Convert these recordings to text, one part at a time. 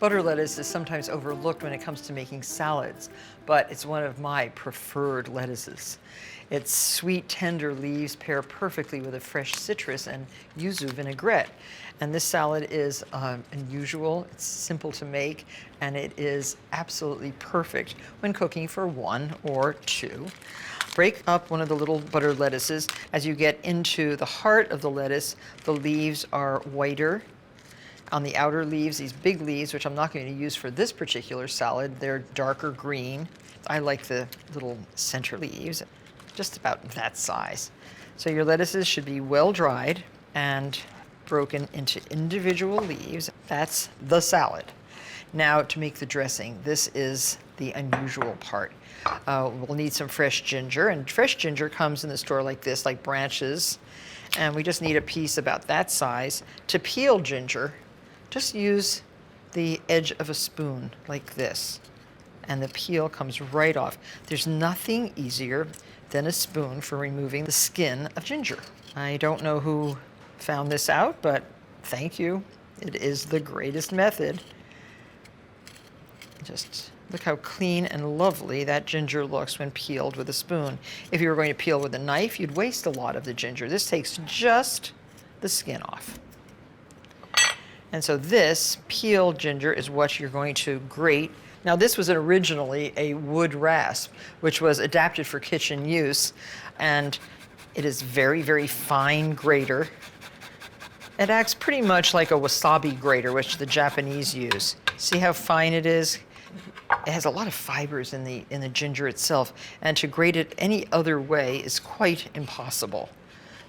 Butter lettuce is sometimes overlooked when it comes to making salads, but it's one of my preferred lettuces. Its sweet, tender leaves pair perfectly with a fresh citrus and yuzu vinaigrette. And this salad is unusual, it's simple to make, and it is absolutely perfect when cooking for one or two. Break up one of the little butter lettuces. As you get into the heart of the lettuce, the leaves are whiter. On the outer leaves, these big leaves, which I'm not going to use for this particular salad, they're darker green. I like the little center leaves, just about that size. So your lettuces should be well dried and broken into individual leaves. That's the salad. Now to make the dressing, this is the unusual part. We'll need some fresh ginger, and fresh ginger comes in the store like this, like branches. And we just need a piece about that size. To peel ginger, just use the edge of a spoon like this, and the peel comes right off. There's nothing easier than a spoon for removing the skin of ginger. I don't know who found this out, but thank you. It is the greatest method. Just look how clean and lovely that ginger looks when peeled with a spoon. If you were going to peel with a knife, you'd waste a lot of the ginger. This takes just the skin off. And so this peeled ginger is what you're going to grate. Now this was originally a wood rasp, which was adapted for kitchen use, and it is very, very fine grater. It acts pretty much like a wasabi grater, which the Japanese use. See how fine it is? It has a lot of fibers in the ginger itself, and to grate it any other way is quite impossible.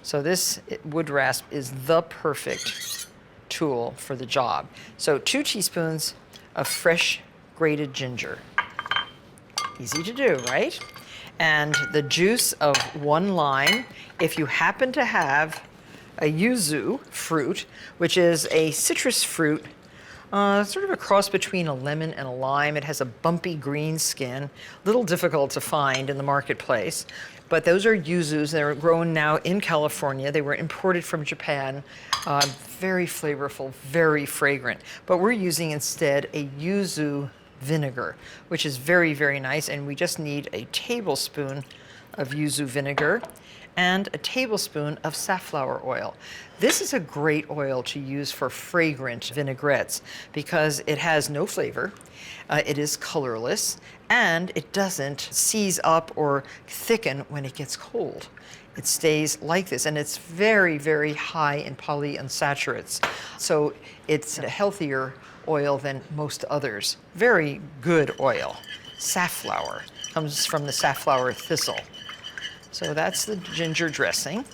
So this wood rasp is the perfect tool for the job. So 2 teaspoons of fresh grated ginger. Easy to do, right? And the juice of 1 lime. If you happen to have a yuzu fruit, which is a citrus fruit, sort of a cross between a lemon and a lime. It has a bumpy green skin, a little difficult to find in the marketplace. But those are yuzus. They're grown now in California. They were imported from Japan. Very flavorful, very fragrant. But we're using instead a yuzu vinegar, which is very, very nice. And we just need a tablespoon of yuzu vinegar and a tablespoon of safflower oil. This is a great oil to use for fragrant vinaigrettes because it has no flavor, it is colorless, and it doesn't seize up or thicken when it gets cold. It stays like this, and it's very, very high in polyunsaturates. So it's a healthier oil than most others. Very good oil. Safflower comes from the safflower thistle. So that's the ginger dressing.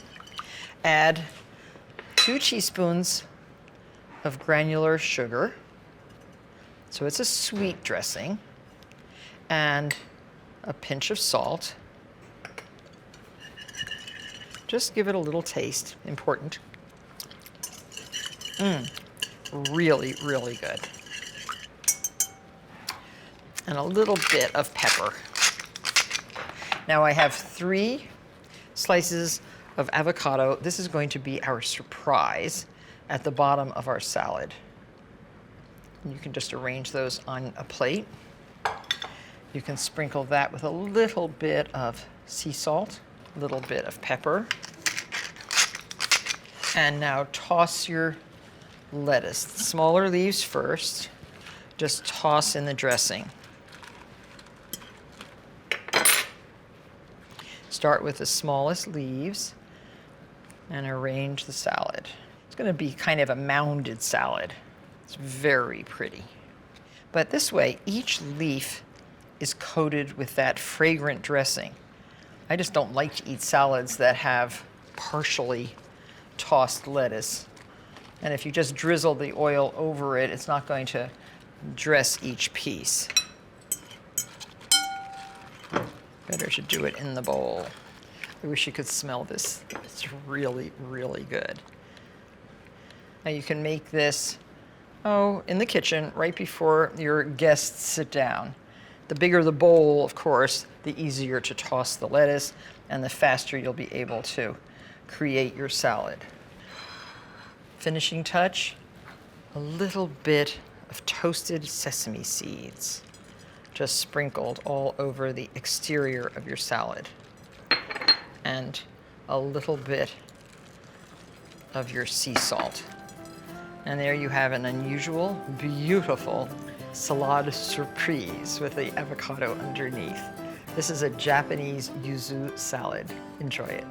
Add 2 teaspoons of granular sugar. So it's a sweet dressing. And a pinch of salt. Just give it a little taste, important. Really, really good. And a little bit of pepper. Now I have 3 slices of avocado. This is going to be our surprise at the bottom of our salad. You can just arrange those on a plate. You can sprinkle that with a little bit of sea salt, a little bit of pepper. And now toss your lettuce. Smaller leaves first. Just toss in the dressing. Start with the smallest leaves and arrange the salad. It's going to be kind of a mounded salad. It's very pretty. But this way, each leaf is coated with that fragrant dressing. I just don't like to eat salads that have partially tossed lettuce. And if you just drizzle the oil over it, it's not going to dress each piece. Better to do it in the bowl. I wish you could smell this. It's really, really good. Now you can make this, in the kitchen right before your guests sit down. The bigger the bowl, of course, the easier to toss the lettuce and the faster you'll be able to create your salad. Finishing touch, a little bit of toasted sesame seeds, just sprinkled all over the exterior of your salad. And a little bit of your sea salt. And there you have an unusual, beautiful salade surprise with the avocado underneath. This is a Japanese yuzu salad. Enjoy it.